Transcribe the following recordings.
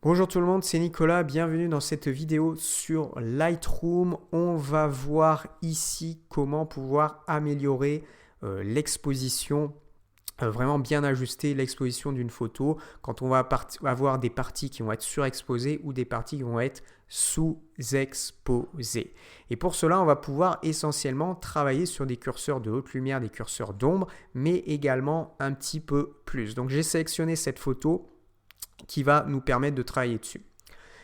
Bonjour tout le monde, c'est Nicolas, bienvenue dans cette vidéo sur Lightroom. On va voir ici comment pouvoir améliorer l'exposition, vraiment bien ajuster l'exposition d'une photo quand on va avoir des parties qui vont être surexposées ou des parties qui vont être sous-exposées. Et pour cela, on va pouvoir essentiellement travailler sur des curseurs de haute lumière, des curseurs d'ombre, mais également un petit peu plus. Donc j'ai sélectionné cette photo qui va nous permettre de travailler dessus.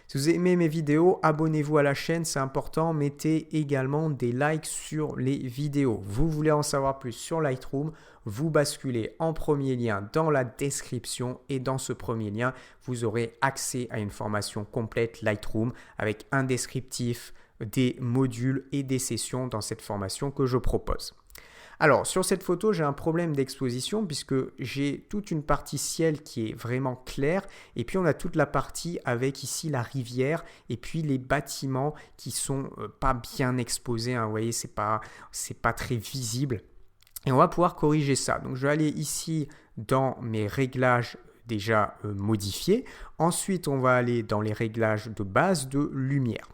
Si vous aimez mes vidéos, abonnez-vous à la chaîne, c'est important. Mettez également des likes sur les vidéos. Vous voulez en savoir plus sur Lightroom, vous basculez en premier lien dans la description et dans ce premier lien, vous aurez accès à une formation complète Lightroom avec un descriptif, des modules et des sessions dans cette formation que je propose. Alors, sur cette photo, j'ai un problème d'exposition puisque j'ai toute une partie ciel qui est vraiment claire et puis on a toute la partie avec ici la rivière et puis les bâtiments qui sont pas bien exposés. Vous voyez, c'est pas très visible. Et on va pouvoir corriger ça. Donc, je vais aller ici dans mes réglages déjà modifiés. Ensuite, on va aller dans les réglages de base de lumière.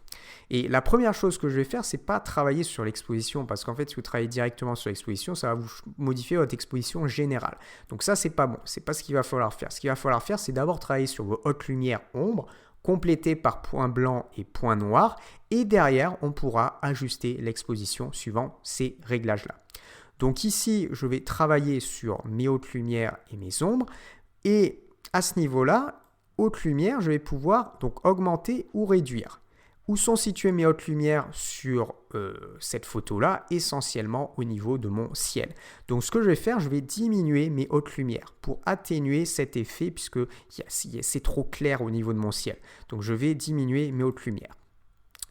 Et la première chose que je vais faire, c'est pas travailler sur l'exposition parce qu'en fait, si vous travaillez directement sur l'exposition, ça va vous modifier votre exposition générale. Donc ça, c'est pas bon. C'est pas ce qu'il va falloir faire. Ce qu'il va falloir faire, c'est d'abord travailler sur vos hautes lumières ombres, complétées par point blanc et point noir. Et derrière, on pourra ajuster l'exposition suivant ces réglages-là. Donc ici, je vais travailler sur mes hautes lumières et mes ombres. Et à ce niveau-là, haute lumière, je vais pouvoir donc augmenter ou réduire. Où sont situées mes hautes lumières sur cette photo-là? Essentiellement au niveau de mon ciel. Donc ce que je vais faire, je vais diminuer mes hautes lumières pour atténuer cet effet puisque c'est trop clair au niveau de mon ciel. Donc je vais diminuer mes hautes lumières.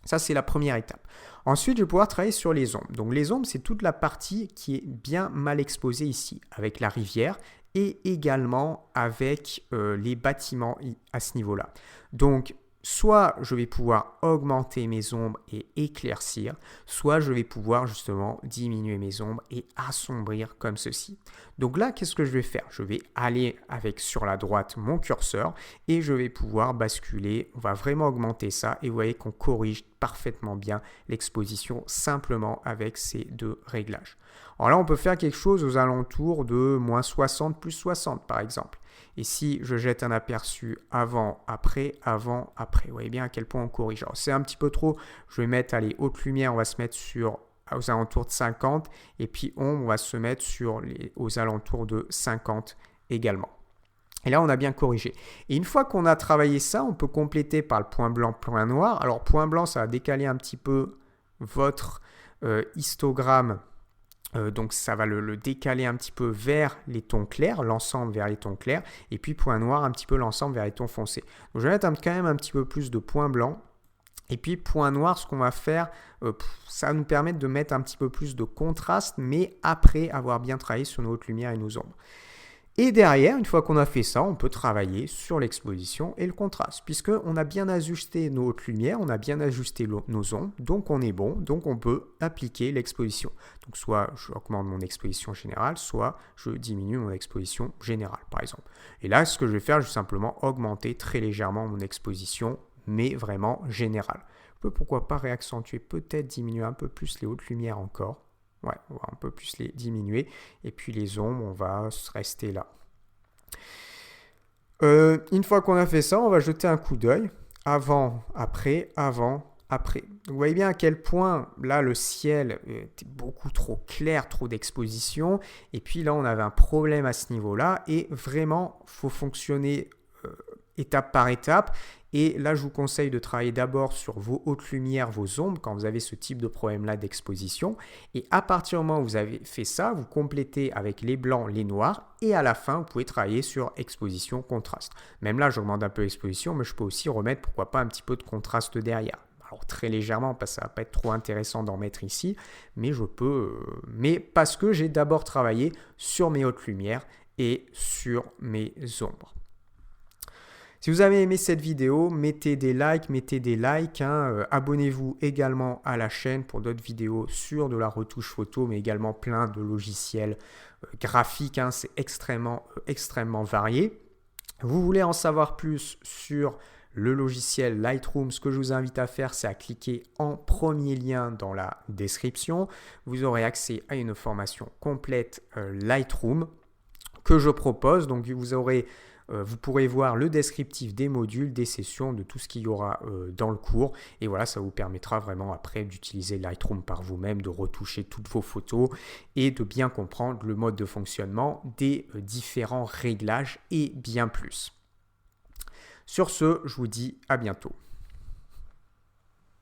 Ça, c'est la première étape. Ensuite, je vais pouvoir travailler sur les ombres. Donc les ombres, c'est toute la partie qui est bien mal exposée ici, avec la rivière et également avec les bâtiments à ce niveau-là. Donc, soit je vais pouvoir augmenter mes ombres et éclaircir, soit je vais pouvoir justement diminuer mes ombres et assombrir comme ceci. Donc là, qu'est-ce que je vais faire? Je vais aller avec sur la droite mon curseur et je vais pouvoir basculer. On va vraiment augmenter ça et vous voyez qu'on corrige parfaitement bien l'exposition simplement avec ces deux réglages. Alors là, on peut faire quelque chose aux alentours de moins 60 plus 60 par exemple. Et si je jette un aperçu avant, après, vous voyez bien à quel point on corrige. Alors c'est un petit peu trop, je vais mettre, allez, haute lumière, on va se mettre aux alentours de 50 et puis ombre, on va se mettre aux alentours de 50 également. Et là, on a bien corrigé. Et une fois qu'on a travaillé ça, on peut compléter par le point blanc, point noir. Alors point blanc, ça va décaler un petit peu votre histogramme. Donc ça va le décaler un petit peu vers les tons clairs, l'ensemble vers les tons clairs, et puis point noir un petit peu l'ensemble vers les tons foncés. Donc je vais mettre quand même un petit peu plus de point blanc, et puis point noir, ce qu'on va faire, ça va nous permettre de mettre un petit peu plus de contraste, mais après avoir bien travaillé sur nos hautes lumières et nos ombres. Et derrière, une fois qu'on a fait ça, on peut travailler sur l'exposition et le contraste, puisqu'on a bien ajusté nos hautes lumières, on a bien ajusté nos ombres, donc on est bon, donc on peut appliquer l'exposition. Donc soit j'augmente mon exposition générale, soit je diminue mon exposition générale, par exemple. Et là, ce que je vais faire, je vais simplement augmenter très légèrement mon exposition, mais vraiment générale. Je peux pourquoi pas réaccentuer, peut-être diminuer un peu plus les hautes lumières encore. Ouais, on va un peu plus les diminuer. Et puis les ombres, on va rester là. Une fois qu'on a fait ça, on va jeter un coup d'œil. Avant, après, avant, après. Vous voyez bien à quel point, là, le ciel était beaucoup trop clair, trop d'exposition. Et puis là, on avait un problème à ce niveau-là. Et vraiment, il faut fonctionner étape par étape. Et là, je vous conseille de travailler d'abord sur vos hautes lumières, vos ombres, quand vous avez ce type de problème-là d'exposition. Et à partir du moment où vous avez fait ça, vous complétez avec les blancs, les noirs. Et à la fin, vous pouvez travailler sur exposition, contraste. Même là, j'augmente un peu l'exposition, mais je peux aussi remettre, pourquoi pas, un petit peu de contraste derrière. Alors très légèrement, parce que ça ne va pas être trop intéressant d'en mettre ici. Mais je peux, mais parce que j'ai d'abord travaillé sur mes hautes lumières et sur mes ombres. Si vous avez aimé cette vidéo, mettez des likes, abonnez-vous également à la chaîne pour d'autres vidéos sur de la retouche photo, mais également plein de logiciels graphiques, c'est extrêmement varié. Vous voulez en savoir plus sur le logiciel Lightroom, ce que je vous invite à faire, c'est à cliquer en premier lien dans la description. Vous aurez accès à une formation complète Lightroom que je propose. Donc vous pourrez voir le descriptif des modules, des sessions, de tout ce qu'il y aura dans le cours. Et voilà, ça vous permettra vraiment après d'utiliser Lightroom par vous-même, de retoucher toutes vos photos et de bien comprendre le mode de fonctionnement des différents réglages et bien plus. Sur ce, je vous dis à bientôt.